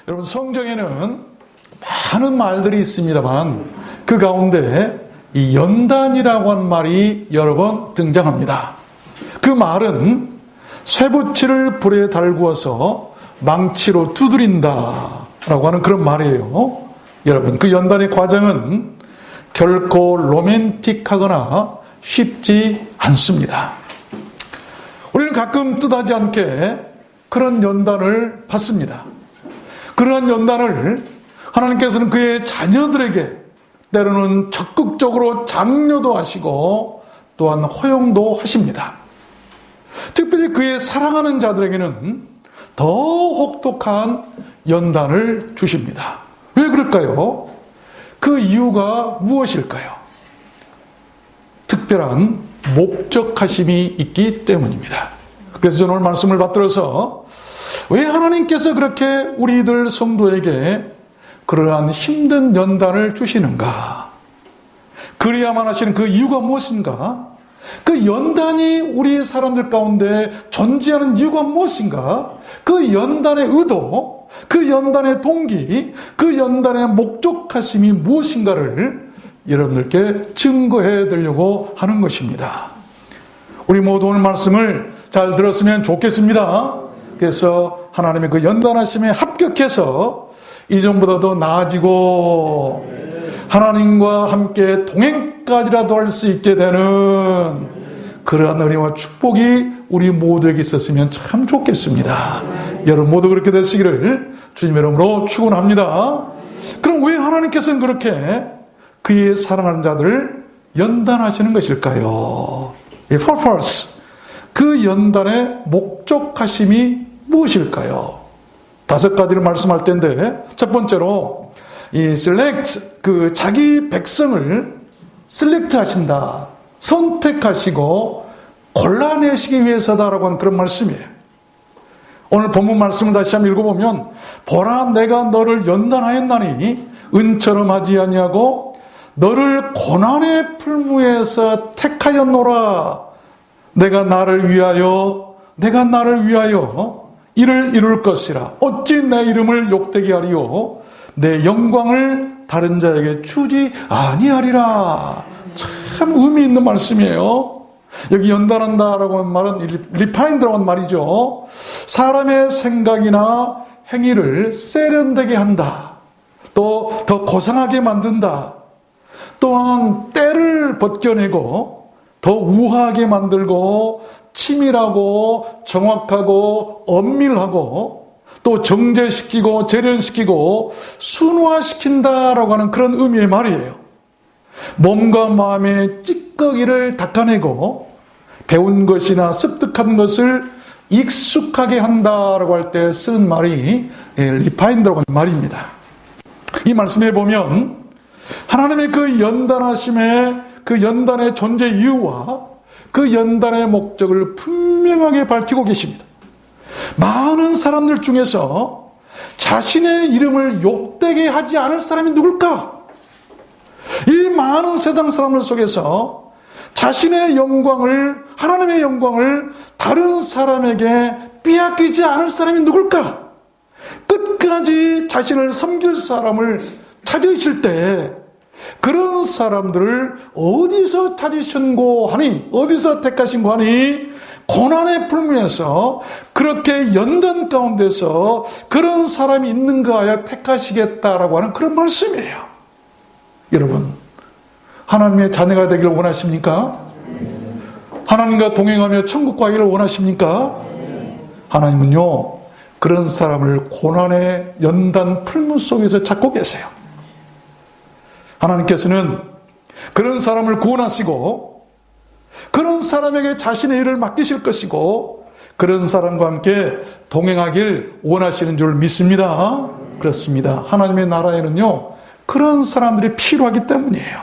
여러분, 성경에는 많은 말들이 있습니다만 그 가운데 이 연단이라고 하는 말이 여러 번 등장합니다. 그 말은 쇠붙이를 불에 달구어서 망치로 두드린다 라고 하는 그런 말이에요. 여러분, 그 연단의 과정은 결코 로맨틱하거나 쉽지 않습니다. 우리는 가끔 뜻하지 않게 그런 연단을 받습니다. 그러한 연단을 하나님께서는 그의 자녀들에게 때로는 적극적으로 장려도 하시고 또한 허용도 하십니다. 특별히 그의 사랑하는 자들에게는 더 혹독한 연단을 주십니다. 왜 그럴까요? 그 이유가 무엇일까요? 특별한 목적하심이 있기 때문입니다. 그래서 저는 오늘 말씀을 받들어서 왜 하나님께서 그렇게 우리들 성도에게 그러한 힘든 연단을 주시는가? 그래야만 하시는 그 이유가 무엇인가? 그 연단이 우리 사람들 가운데 존재하는 이유가 무엇인가? 그 연단의 의도, 그 연단의 동기, 그 연단의 목적하심이 무엇인가를 여러분들께 증거해 드리려고 하는 것입니다. 우리 모두 오늘 말씀을 잘 들었으면 좋겠습니다. 그래서 하나님의 그 연단하심에 합격해서 이전보다 더 나아지고 하나님과 함께 동행까지라도 할 수 있게 되는 그러한 은혜와 축복이 우리 모두에게 있었으면 참 좋겠습니다. 여러분 모두 그렇게 되시기를 주님의 이름으로 축원합니다. 그럼 왜 하나님께서는 그렇게 그의 사랑하는 자들을 연단하시는 것일까요? Purpose, 그 연단의 목적하심이 무엇일까요? 5가지를 말씀할 텐데, 첫 번째로 이 select, 그 자기 백성을 select 하신다, 선택하시고 골라내시기 위해서다라고 하는 그런 말씀이에요. 오늘 본문 말씀을 다시 한번 읽어보면, 보라 내가 너를 연단하였나니 은처럼 하지 아니하고 너를 고난의 풀무에서 택하였노라. 내가 나를 위하여 이를 이룰 것이라. 어찌 내 이름을 욕되게 하리요 내 영광을 다른 자에게 주지 아니하리라. 참 의미 있는 말씀이에요. 여기 연단한다라고 하는 말은 리파인드라고 하는 말이죠. 사람의 생각이나 행위를 세련되게 한다. 또 더 고상하게 만든다. 또한 때를 벗겨내고 더 우아하게 만들고 치밀하고 정확하고 엄밀하고 또 정제시키고 재련시키고 순화시킨다라고 하는 그런 의미의 말이에요. 몸과 마음의 찌꺼기를 닦아내고 배운 것이나 습득한 것을 익숙하게 한다라고 할 때 쓰는 말이 리파인드라고 하는 말입니다. 이 말씀에 보면 하나님의 그 연단하심의 그 연단의 존재 이유와 그 연단의 목적을 분명하게 밝히고 계십니다. 많은 사람들 중에서 자신의 이름을 욕되게 하지 않을 사람이 누굴까? 이 많은 세상 사람들 속에서 자신의 영광을, 하나님의 영광을 다른 사람에게 빼앗기지 않을 사람이 누굴까? 끝까지 자신을 섬길 사람을 찾으실 때 그런 사람들을 어디서 찾으신고 하니, 어디서 택하신고 하니, 고난의 풀무에서 그렇게 연단 가운데서 그런 사람이 있는가 하여 택하시겠다라고 하는 그런 말씀이에요. 여러분, 하나님의 자녀가 되기를 원하십니까? 하나님과 동행하며 천국 가기를 원하십니까? 하나님은요, 그런 사람을 고난의 연단 풀무 속에서 찾고 계세요. 하나님께서는 그런 사람을 구원하시고 그런 사람에게 자신의 일을 맡기실 것이고 그런 사람과 함께 동행하길 원하시는 줄 믿습니다. 그렇습니다. 하나님의 나라에는요, 그런 사람들이 필요하기 때문이에요.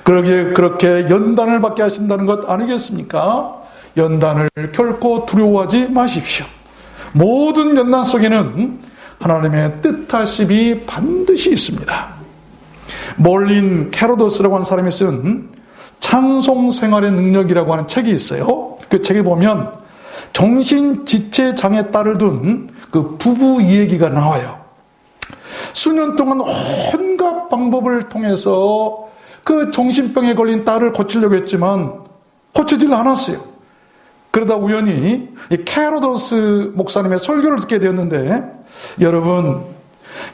그렇게 연단을 받게 하신다는 것 아니겠습니까? 연단을 결코 두려워하지 마십시오. 모든 연단 속에는 하나님의 뜻하심이 반드시 있습니다. 몰린 캐로도스라고 하는 사람이 쓴 찬송생활의 능력이라고 하는 책이 있어요. 그 책에 보면 정신지체장애 딸을 둔 그 부부 이야기가 나와요. 수년 동안 온갖 방법을 통해서 그 정신병에 걸린 딸을 고치려고 했지만 고치질 않았어요. 그러다 우연히 이 캐로도스 목사님의 설교를 듣게 되었는데, 여러분,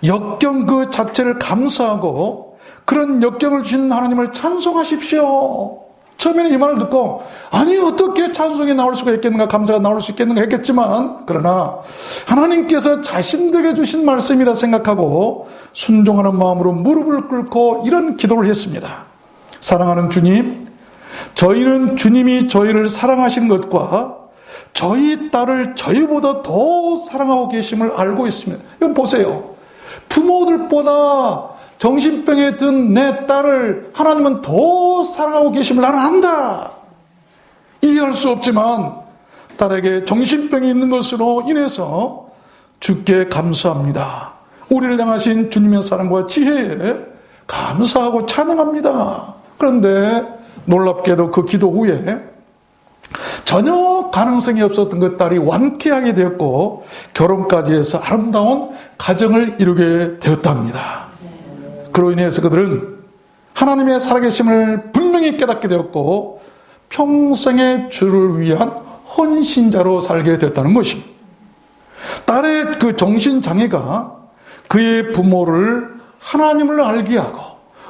역경 그 자체를 감사하고 그런 역경을 주신 하나님을 찬송하십시오. 처음에는 이 말을 듣고 아니 어떻게 찬송이 나올 수가 있겠는가, 감사가 나올 수 있겠는가 했겠지만, 그러나 하나님께서 자신들에게 주신 말씀이라 생각하고 순종하는 마음으로 무릎을 꿇고 이런 기도를 했습니다. 사랑하는 주님, 저희는 주님이 저희를 사랑하시는 것과 저희 딸을 저희보다 더 사랑하고 계심을 알고 있습니다. 이건 보세요. 부모들보다 정신병에 든 내 딸을 하나님은 더 사랑하고 계심을 나는 안다. 이해할 수 없지만 딸에게 정신병이 있는 것으로 인해서 주께 감사합니다. 우리를 향하신 주님의 사랑과 지혜에 감사하고 찬양합니다. 그런데 놀랍게도 그 기도 후에 전혀 가능성이 없었던 그 딸이 완쾌하게 되었고 결혼까지 해서 아름다운 가정을 이루게 되었답니다. 그로 인해서 그들은 하나님의 살아계심을 분명히 깨닫게 되었고 평생의 주를 위한 헌신자로 살게 됐다는 것입니다. 딸의 그 정신장애가 그의 부모를 하나님을 알게 하고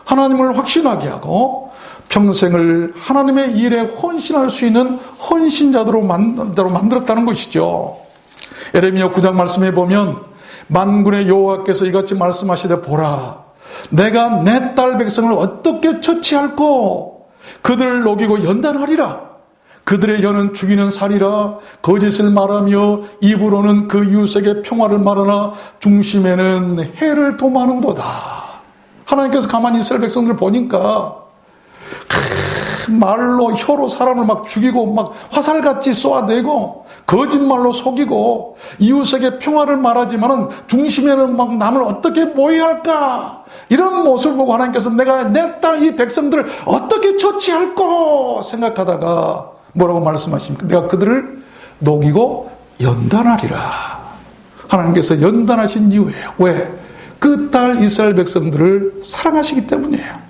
하나님을 확신하게 하고 평생을 하나님의 일에 헌신할 수 있는 헌신자로 만들었다는 것이죠. 예레미야 9장 말씀에 보면 만군의 여호와께서 이같이 말씀하시되 보라, 내가 내 딸 백성을 어떻게 처치할꼬? 그들을 녹이고 연단하리라. 그들의 혀는 죽이는 살이라. 거짓을 말하며 입으로는 그 이웃에게 평화를 말하나 중심에는 해를 도모하는도다. 하나님께서 가만히 이스라엘 백성들을 보니까 말로 혀로 사람을 막 죽이고 막 화살같이 쏘아내고 거짓말로 속이고 이웃에게 평화를 말하지만은 중심에는 막 남을 어떻게 모해할까, 이런 모습을 보고 하나님께서 내가 내 땅 이 백성들을 어떻게 처치할까 생각하다가 뭐라고 말씀하십니까? 내가 그들을 녹이고 연단하리라. 하나님께서 연단하신 이유예요. 왜? 그 딸 이스라엘 백성들을 사랑하시기 때문이에요.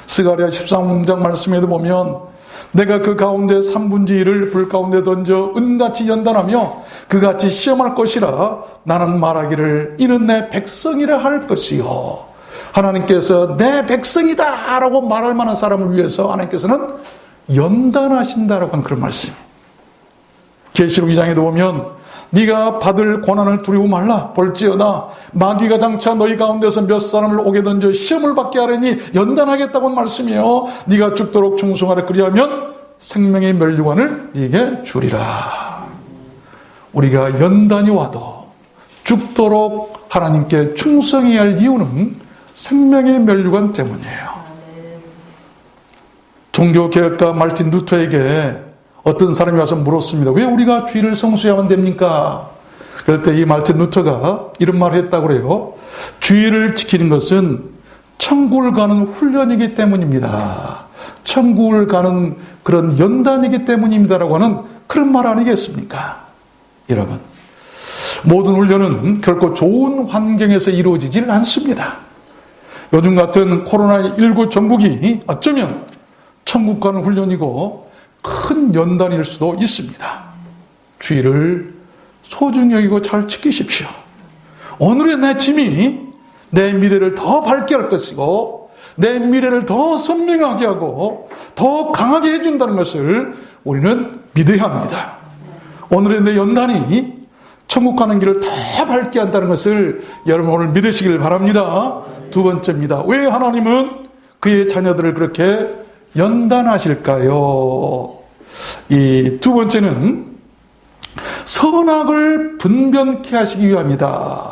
스가랴 13장 말씀에도 보면 내가 그 가운데 3분의 1을 불 가운데 던져 은같이 연단하며 그같이 시험할 것이라. 나는 말하기를 이는 내 백성이라 할 것이요. 하나님께서 내 백성이다 라고 말할 만한 사람을 위해서 하나님께서는 연단하신다라고 하는 그런 말씀. 계시록 2장에도 보면 네가 받을 고난을 두려워 말라. 볼지어다 마귀가 장차 너희 가운데서 몇 사람을 오게 던져 시험을 받게 하려니 연단하겠다고 말씀이요. 네가 죽도록 충성하라. 그리하면 생명의 면류관을 네게 주리라. 우리가 연단이 와도 죽도록 하나님께 충성해야 할 이유는 생명의 면류관 때문이에요. 종교개혁가 말틴 루터에게 어떤 사람이 와서 물었습니다. 왜 우리가 주일을 성수해야만 됩니까? 그럴 때 이 말틴 루터가 이런 말을 했다고 그래요. 주일을 지키는 것은 천국을 가는 훈련이기 때문입니다. 천국을 가는 그런 연단이기 때문입니다라고 하는 그런 말 아니겠습니까? 여러분, 모든 훈련은 결코 좋은 환경에서 이루어지질 않습니다. 요즘 같은 코로나19 전국이 어쩌면 천국 가는 훈련이고 큰 연단일 수도 있습니다. 주의를 소중히 여기고 잘 지키십시오. 오늘의 내 짐이 내 미래를 더 밝게 할 것이고 내 미래를 더 선명하게 하고 더 강하게 해준다는 것을 우리는 믿어야 합니다. 오늘의 내 연단이 천국 가는 길을 더 밝게 한다는 것을 여러분 오늘 믿으시길 바랍니다. 두 번째입니다. 왜 하나님은 그의 자녀들을 그렇게 연단하실까요? 이 두 번째는 선악을 분별케 하시기 위함이다.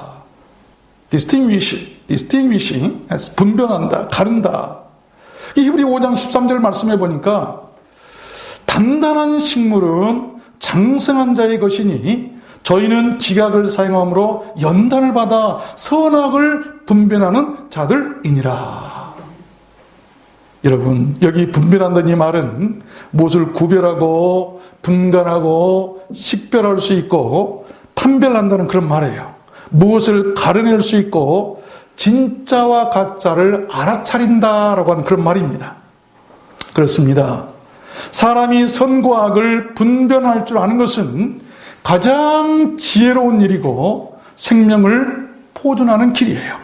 distinguishing, 분별한다, 가른다. 히브리 5장 13절 말씀해 보니까 단단한 식물은 장성한 자의 것이니 저희는 지각을 사용함으로 연단을 받아 선악을 분별하는 자들이니라. 여러분, 여기 분별한다는 이 말은 무엇을 구별하고 분간하고 식별할 수 있고 판별한다는 그런 말이에요. 무엇을 가려낼 수 있고 진짜와 가짜를 알아차린다라고 하는 그런 말입니다. 그렇습니다. 사람이 선과 악을 분별할 줄 아는 것은 가장 지혜로운 일이고 생명을 보존하는 길이에요.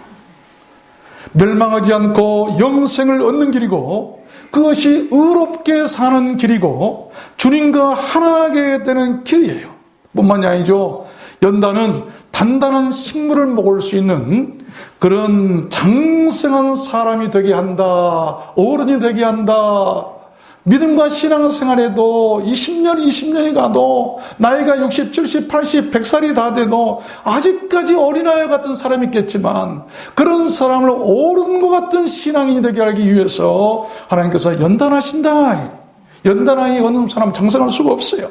멸망하지 않고 영생을 얻는 길이고 그것이 의롭게 사는 길이고 주님과 하나하게 되는 길이에요. 뿐만이 아니죠. 연단은 단단한 식물을 먹을 수 있는 그런 장성한 사람이 되게 한다. 어른이 되게 한다. 믿음과 신앙생활에도 20년, 20년이 가도 나이가 60, 70, 80, 100살이 다 돼도 아직까지 어린아이 같은 사람이 있겠지만 그런 사람을 어른과 같은 신앙인이 되게 하기 위해서 하나님께서 연단하신다. 연단하기 어느 사람 장성할 수가 없어요.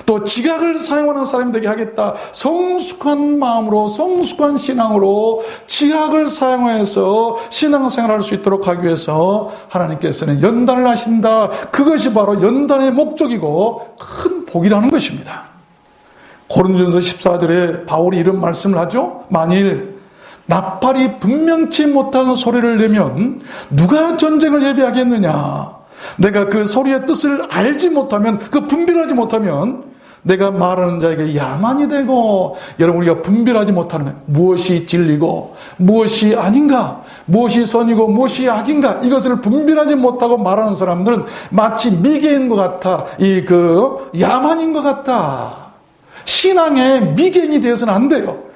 또 지각을 사용하는 사람이 되게 하겠다. 성숙한 마음으로 성숙한 신앙으로 지각을 사용해서 신앙생활할 수 있도록 하기 위해서 하나님께서는 연단을 하신다. 그것이 바로 연단의 목적이고 큰 복이라는 것입니다. 고린도전서 14절에 바울이 이런 말씀을 하죠. 만일 나팔이 분명치 못한 소리를 내면 누가 전쟁을 예비하겠느냐. 내가 그 소리의 뜻을 알지 못하면, 그 분별하지 못하면 내가 말하는 자에게 야만이 되고, 여러분 우리가 분별하지 못하는 무엇이 진리고 무엇이 아닌가, 무엇이 선이고 무엇이 악인가, 이것을 분별하지 못하고 말하는 사람들은 마치 미개인 것 같아. 야만인 것 같다. 신앙의 미개인이 되어서는 안 돼요.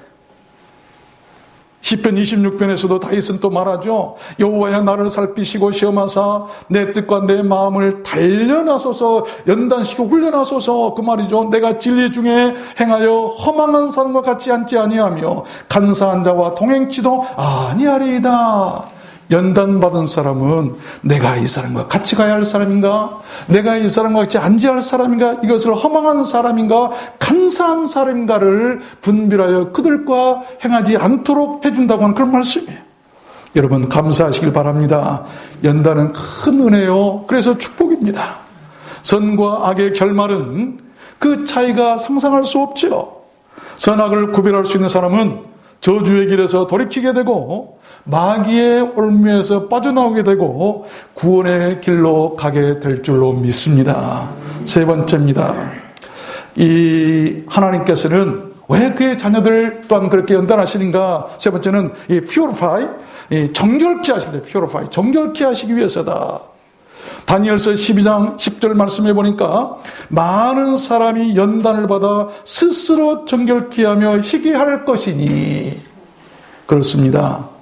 시편 26편에서도 다윗은 또 말하죠. 여호와여 나를 살피시고 시험하사 내 뜻과 내 마음을 달려나소서, 연단시키고 훈련하소서. 그 말이죠. 내가 진리 중에 행하여 허망한 사람과 같이 앉지 아니하며 간사한 자와 동행치도 아니하리이다. 연단받은 사람은 내가 이 사람과 같이 가야 할 사람인가? 내가 이 사람과 같이 앉아야 할 사람인가? 이것을 허망한 사람인가? 간사한 사람인가를 분별하여 그들과 행하지 않도록 해준다고 하는 그런 말씀이에요. 여러분 감사하시길 바랍니다. 연단은 큰 은혜요. 그래서 축복입니다. 선과 악의 결말은 그 차이가 상상할 수 없죠. 선악을 구별할 수 있는 사람은 저주의 길에서 돌이키게 되고 마귀의 올무에서 빠져나오게 되고 구원의 길로 가게 될 줄로 믿습니다. 세 번째입니다. 이 하나님께서는 왜 그의 자녀들 또한 그렇게 연단하시는가? 세 번째는 이 purify, 정결케 하실 때 purify, 정결케 하시기 위해서다. 다니엘서 12장 10절 말씀해 보니까 많은 사람이 연단을 받아 스스로 정결케 하며 희게 할 것이니, 그렇습니다.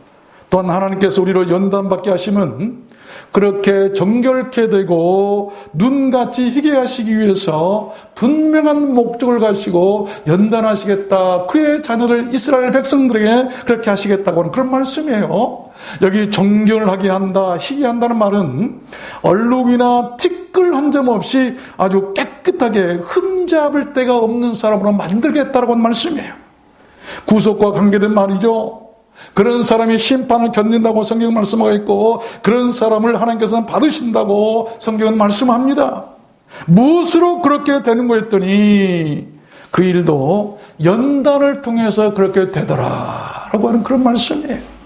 또한 하나님께서 우리로 연단받게 하시면 그렇게 정결케 되고 눈같이 희게 하시기 위해서 분명한 목적을 가지고 연단하시겠다. 그의 자녀들 이스라엘 백성들에게 그렇게 하시겠다고 하는 그런 말씀이에요. 여기 정결하게 한다, 희게 한다는 말은 얼룩이나 티끌 한 점 없이 아주 깨끗하게 흠잡을 데가 없는 사람으로 만들겠다라고 하는 말씀이에요. 구속과 관계된 말이죠. 그런 사람이 심판을 견딘다고 성경은 말씀하고 있고 그런 사람을 하나님께서는 받으신다고 성경은 말씀합니다. 무엇으로 그렇게 되는 거 했더니 그 일도 연단을 통해서 그렇게 되더라라고 하는 그런 말씀이에요.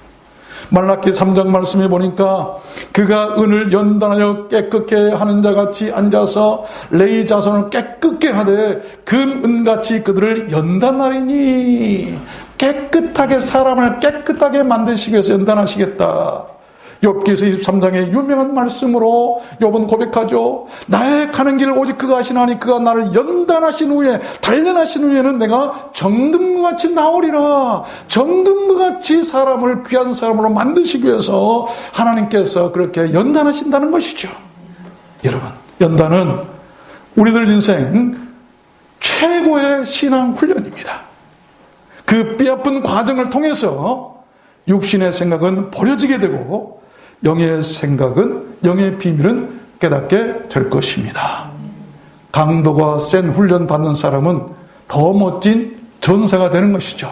말라기 3장 말씀해 보니까 그가 은을 연단하여 깨끗게 하는 자같이 앉아서 레위 자손을 깨끗게 하되 금 은같이 그들을 연단하리니, 깨끗하게 사람을 깨끗하게 만드시기 위해서 연단하시겠다. 욥기서 23장의 유명한 말씀으로 욥은 고백하죠. 나의 가는 길을 오직 그가 아시나니 그가 나를 연단하신 후에, 단련하신 후에는 내가 정금과 같이 나오리라. 정금과 같이 사람을 귀한 사람으로 만드시기 위해서 하나님께서 그렇게 연단하신다는 것이죠. 여러분, 연단은 우리들 인생 최고의 신앙 훈련입니다. 그 뼈아픈 과정을 통해서 육신의 생각은 버려지게 되고 영의 생각은, 영의 비밀은 깨닫게 될 것입니다. 강도가 센 훈련 받는 사람은 더 멋진 전사가 되는 것이죠.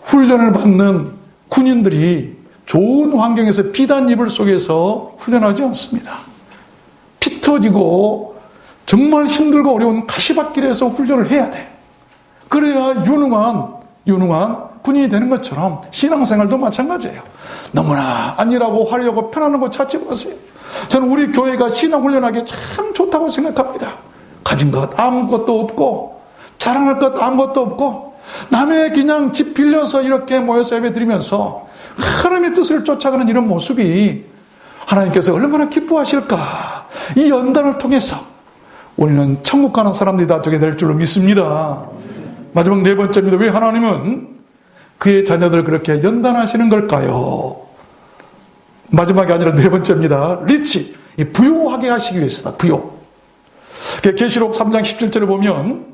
훈련을 받는 군인들이 좋은 환경에서 피단 이불 속에서 훈련하지 않습니다. 피 터지고 정말 힘들고 어려운 가시밭길에서 훈련을 해야 돼. 그래야 유능한 군인이 되는 것처럼 신앙생활도 마찬가지예요. 너무나 안일하고 화려하고 편안한 거 찾지 마세요. 저는 우리 교회가 신앙훈련하기 참 좋다고 생각합니다. 가진 것 아무것도 없고 자랑할 것 아무것도 없고 남의 그냥 집 빌려서 이렇게 모여서 예배드리면서 하나님의 뜻을 쫓아가는 이런 모습이 하나님께서 얼마나 기뻐하실까. 이 연단을 통해서 우리는 천국 가는 사람들이 다 되게 될 줄로 믿습니다. 마지막 네 번째입니다. 왜 하나님은 그의 자녀들을 그렇게 연단하시는 걸까요? 마지막이 아니라 네 번째입니다. 리치, 부요하게 하시기 위해서다. 부요. 계시록 3장 17절에 보면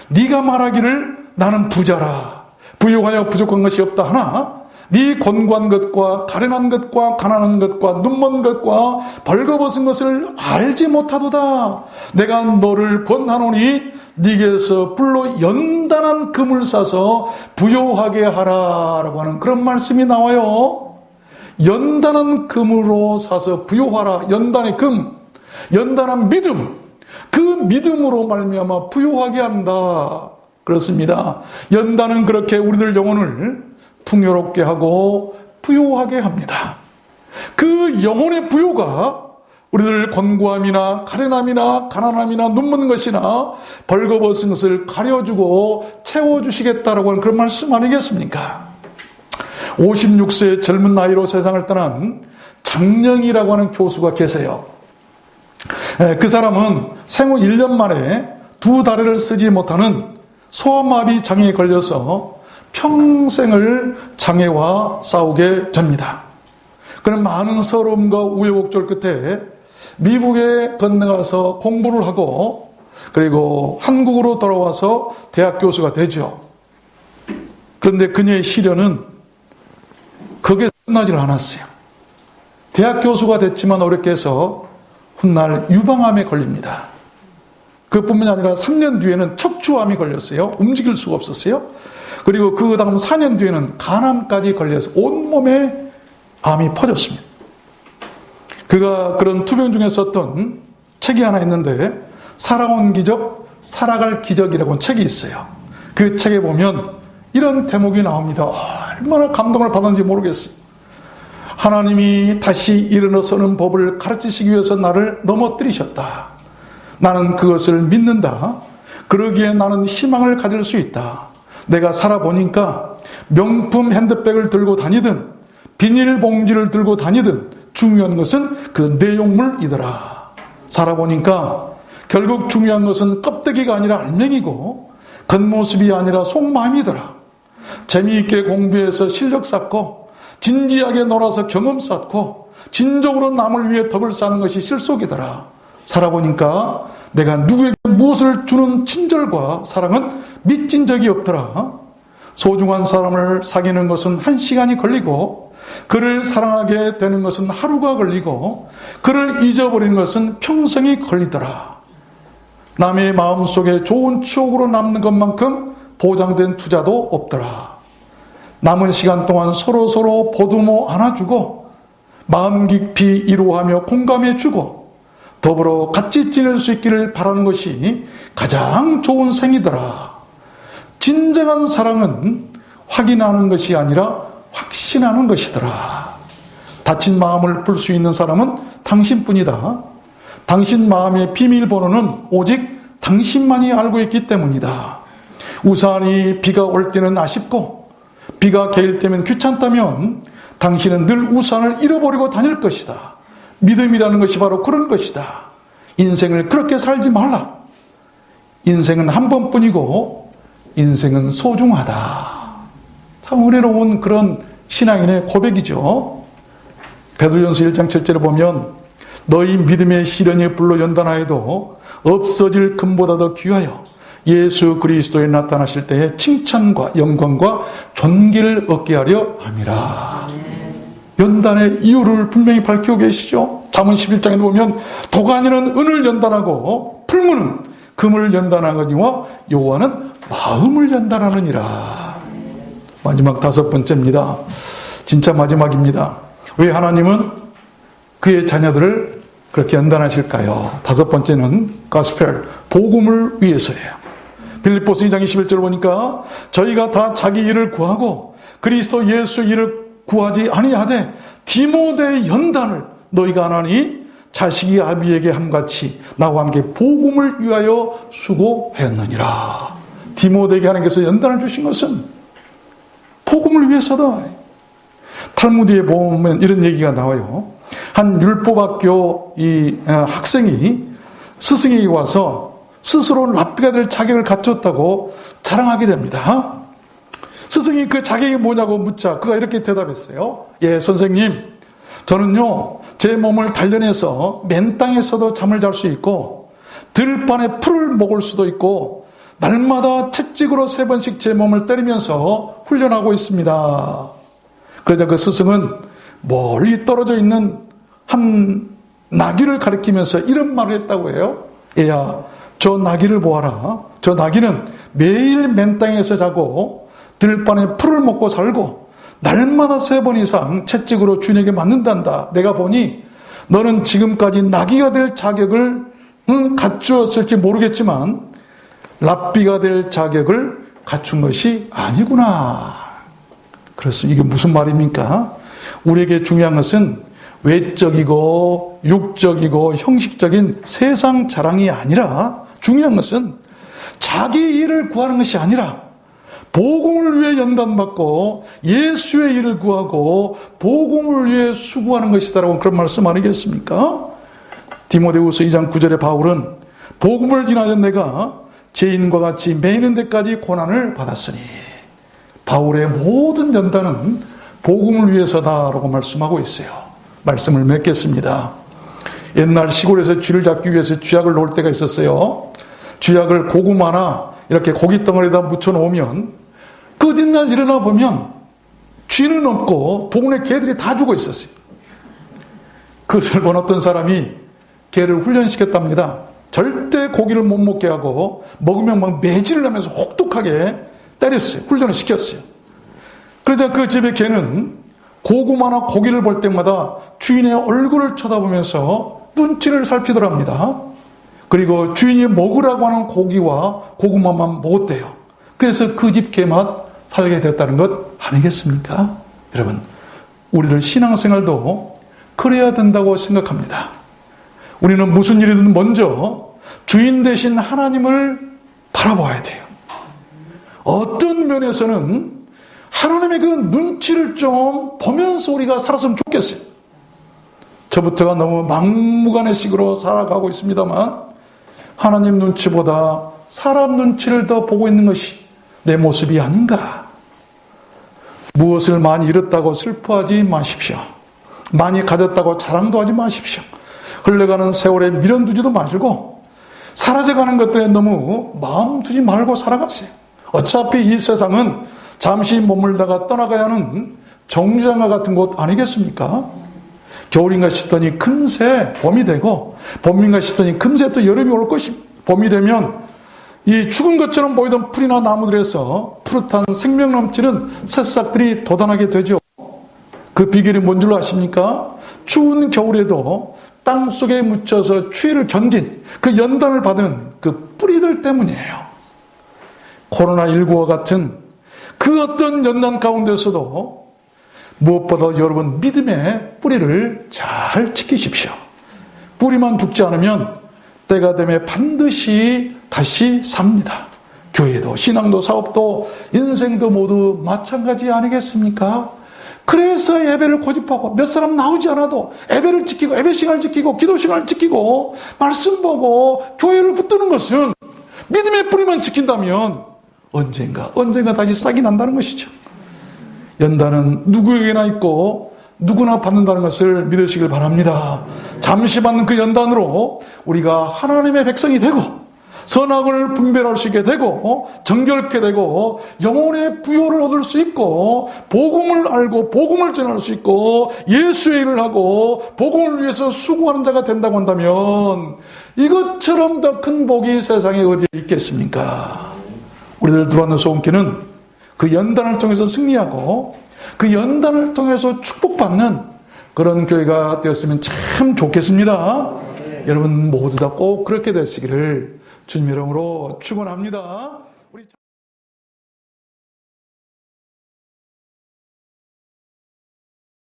네가 말하기를 나는 부자라 부유하여 부족한 것이 없다 하나 네 권고한 것과 가련한 것과 가난한 것과 눈먼 것과 벌거벗은 것을 알지 못하도다. 내가 너를 권하노니 네게서 불로 연단한 금을 사서 부요하게 하라라고 하는 그런 말씀이 나와요. 연단한 금으로 사서 부요하라. 연단의 금, 연단한 믿음, 그 믿음으로 말미암아 부요하게 한다. 그렇습니다. 연단은 그렇게 우리들 영혼을 풍요롭게 하고 부요하게 합니다. 그 영혼의 부요가 우리들 권고함이나 가련함이나 가난함이나 눈먼 것이나 벌거벗은 것을 가려주고 채워주시겠다라고 하는 그런 말씀 아니겠습니까? 56세의 젊은 나이로 세상을 떠난 장령이라고 하는 교수가 계세요. 그 사람은 생후 1년 만에 두 다리를 쓰지 못하는 소아마비 장애에 걸려서 평생을 장애와 싸우게 됩니다. 그는 많은 서러움과 우여곡절 끝에 미국에 건너가서 공부를 하고 그리고 한국으로 돌아와서 대학 교수가 되죠. 그런데 그녀의 시련은 거기에 끝나질 않았어요. 대학 교수가 됐지만 어렵게 해서 훗날 유방암에 걸립니다. 그뿐만이 아니라 3년 뒤에는 척추암이 걸렸어요. 움직일 수가 없었어요. 그리고 그 다음 4년 뒤에는 간암까지 걸려서 온몸에 암이 퍼졌습니다. 그가 그런 투병 중에 썼던 책이 하나 있는데 살아온 기적, 살아갈 기적이라고 하는 책이 있어요. 그 책에 보면 이런 대목이 나옵니다. 얼마나 감동을 받았는지 모르겠어요. 하나님이 다시 일어서는 법을 가르치시기 위해서 나를 넘어뜨리셨다. 나는 그것을 믿는다. 그러기에 나는 희망을 가질 수 있다. 내가 살아보니까 명품 핸드백을 들고 다니든 비닐봉지를 들고 다니든 중요한 것은 그 내용물이더라. 살아보니까 결국 중요한 것은 껍데기가 아니라 알맹이고 겉모습이 아니라 속마음이더라. 재미있게 공부해서 실력 쌓고 진지하게 놀아서 경험 쌓고 진정으로 남을 위해 덕을 쌓는 것이 실속이더라. 살아보니까 내가 누구에게 무엇을 주는 친절과 사랑은 미친 적이 없더라. 소중한 사람을 사귀는 것은 1시간이 걸리고 그를 사랑하게 되는 것은 하루가 걸리고 그를 잊어버리는 것은 평생이 걸리더라. 남의 마음속에 좋은 추억으로 남는 것만큼 보장된 투자도 없더라. 남은 시간 동안 서로 보듬어 안아주고 마음 깊이 위로하며 공감해주고 더불어 같이 지낼 수 있기를 바라는 것이 가장 좋은 생이더라. 진정한 사랑은 확인하는 것이 아니라 확신하는 것이더라. 다친 마음을 풀 수 있는 사람은 당신뿐이다. 당신 마음의 비밀번호는 오직 당신만이 알고 있기 때문이다. 우산이 비가 올 때는 아쉽고 비가 개일 때면 귀찮다면 당신은 늘 우산을 잃어버리고 다닐 것이다. 믿음이라는 것이 바로 그런 것이다. 인생을 그렇게 살지 말라. 인생은 한 번뿐이고 인생은 소중하다. 참 은혜로운 그런 신앙인의 고백이죠. 베드로전서 1장 7절에 보면 너희 믿음의 시련이 불로 연단하여도 없어질 금보다 더 귀하여 예수 그리스도에 나타나실 때에 칭찬과 영광과 존귀를 얻게 하려 함이라. 연단의 이유를 분명히 밝히고 계시죠. 잠언 11장에 보면 도가니는 은을 연단하고 풀무는 금을 연단하거니와 여호와는 마음을 연단하느니라. 마지막 5번째입니다. 진짜 마지막입니다. 왜 하나님은 그의 자녀들을 그렇게 연단하실까요? 5번째는 가스펠, 복음을 위해서예요. 빌립보서 2장 21절 보니까 저희가 다 자기 일을 구하고 그리스도 예수의 일을 구하지 아니하되 디모데의 연단을 너희가 안 하니 자식이 아비에게 함같이 나와 함께 복음을 위하여 수고하였느니라. 디모데에게 하나님께서 연단을 주신 것은 복음을 위해서다. 탈무드에 보면 이런 얘기가 나와요. 한 율법학교 학생이 스승에게 와서 스스로 랍비가 될 자격을 갖췄다고 자랑하게 됩니다. 스승이 그 자격이 뭐냐고 묻자 그가 이렇게 대답했어요. 예, 선생님, 저는요 제 몸을 단련해서 맨 땅에서도 잠을 잘 수 있고 들판에 풀을 먹을 수도 있고 날마다 채찍으로 3번씩 제 몸을 때리면서 훈련하고 있습니다. 그러자 그 스승은 멀리 떨어져 있는 한 나귀를 가리키면서 이런 말을 했다고 해요. 얘야, 저 나귀를 보아라. 저 나귀는 매일 맨 땅에서 자고 들판에 풀을 먹고 살고 날마다 3번 이상 채찍으로 주인에게 맞는단다. 내가 보니 너는 지금까지 나귀가 될 자격을 갖추었을지 모르겠지만 랍비가 될 자격을 갖춘 것이 아니구나. 그래서 이게 무슨 말입니까? 우리에게 중요한 것은 외적이고 육적이고 형식적인 세상 자랑이 아니라 중요한 것은 자기 일을 구하는 것이 아니라 복음을 위해 연단받고 예수의 일을 구하고 복음을 위해 수고하는 것이다라고 그런 말씀 아니겠습니까? 디모데후서 2장 9절에 바울은 복음을 인하여 내가 죄인과 같이 매이는 데까지 고난을 받았으니 바울의 모든 연단은 복음을 위해서다라고 말씀하고 있어요. 말씀을 맺겠습니다. 옛날 시골에서 쥐를 잡기 위해서 쥐약을 놓을 때가 있었어요. 쥐약을 고구마나 이렇게 고깃덩어리에다 묻혀놓으면 끝날 일어나 보면 쥐는 없고 동네 개들이 다 죽어 있었어요. 그것을 본 어떤 사람이 개를 훈련시켰답니다. 절대 고기를 못 먹게 하고 먹으면 막 매질을 하면서 혹독하게 때렸어요. 훈련을 시켰어요. 그러자 그 집의 개는 고구마나 고기를 볼 때마다 주인의 얼굴을 쳐다보면서 눈치를 살피더랍니다. 그리고 주인이 먹으라고 하는 고기와 고구마만 먹었대요. 그래서 그 집 개맛 살게 됐다는 것 아니겠습니까? 여러분, 우리들 신앙생활도 그래야 된다고 생각합니다. 우리는 무슨 일이든 먼저 주인 되신 하나님을 바라봐야 돼요. 어떤 면에서는 하나님의 그 눈치를 좀 보면서 우리가 살았으면 좋겠어요. 저부터가 너무 막무가내식으로 살아가고 있습니다만 하나님 눈치보다 사람 눈치를 더 보고 있는 것이 내 모습이 아닌가. 무엇을 많이 잃었다고 슬퍼하지 마십시오. 많이 가졌다고 자랑도 하지 마십시오. 흘러가는 세월에 미련 두지도 마시고 사라져가는 것들에 너무 마음 두지 말고 살아가세요. 어차피 이 세상은 잠시 머물다가 떠나가야 하는 정류장과 같은 곳 아니겠습니까? 겨울인가 싶더니 금세 봄이 되고 봄인가 싶더니 금세 또 여름이 올 것이 봄이 되면 이 죽은 것처럼 보이던 풀이나 나무들에서 푸릇한 생명 넘치는 새싹들이 돋아나게 되죠. 그 비결이 뭔 줄 아십니까? 추운 겨울에도 땅 속에 묻혀서 추위를 견딘 그 연단을 받은 그 뿌리들 때문이에요. 코로나19와 같은 그 어떤 연단 가운데서도 무엇보다 여러분 믿음의 뿌리를 잘 지키십시오. 뿌리만 죽지 않으면 때가 되면 반드시 다시 삽니다. 교회도 신앙도 사업도 인생도 모두 마찬가지 아니겠습니까? 그래서 예배를 고집하고 몇 사람 나오지 않아도 예배를 지키고 예배 시간을 지키고 기도 시간을 지키고 말씀 보고 교회를 붙드는 것은 믿음의 뿌리만 지킨다면 언젠가 다시 싹이 난다는 것이죠. 연단은 누구에게나 있고 누구나 받는다는 것을 믿으시길 바랍니다. 잠시 받는 그 연단으로 우리가 하나님의 백성이 되고 선악을 분별할 수 있게 되고 정결케 되고 영혼의 부요를 얻을 수 있고 복음을 알고 복음을 전할 수 있고 예수의 일을 하고 복음을 위해서 수고하는 자가 된다고 한다면 이것처럼 더 큰 복이 세상에 어디에 있겠습니까? 우리들 들어왔는 소금교는 그 연단을 통해서 승리하고 그 연단을 통해서 축복받는 그런 교회가 되었으면 참 좋겠습니다. 여러분 모두 다 꼭 그렇게 되시기를 주님 이름으로 축원합니다.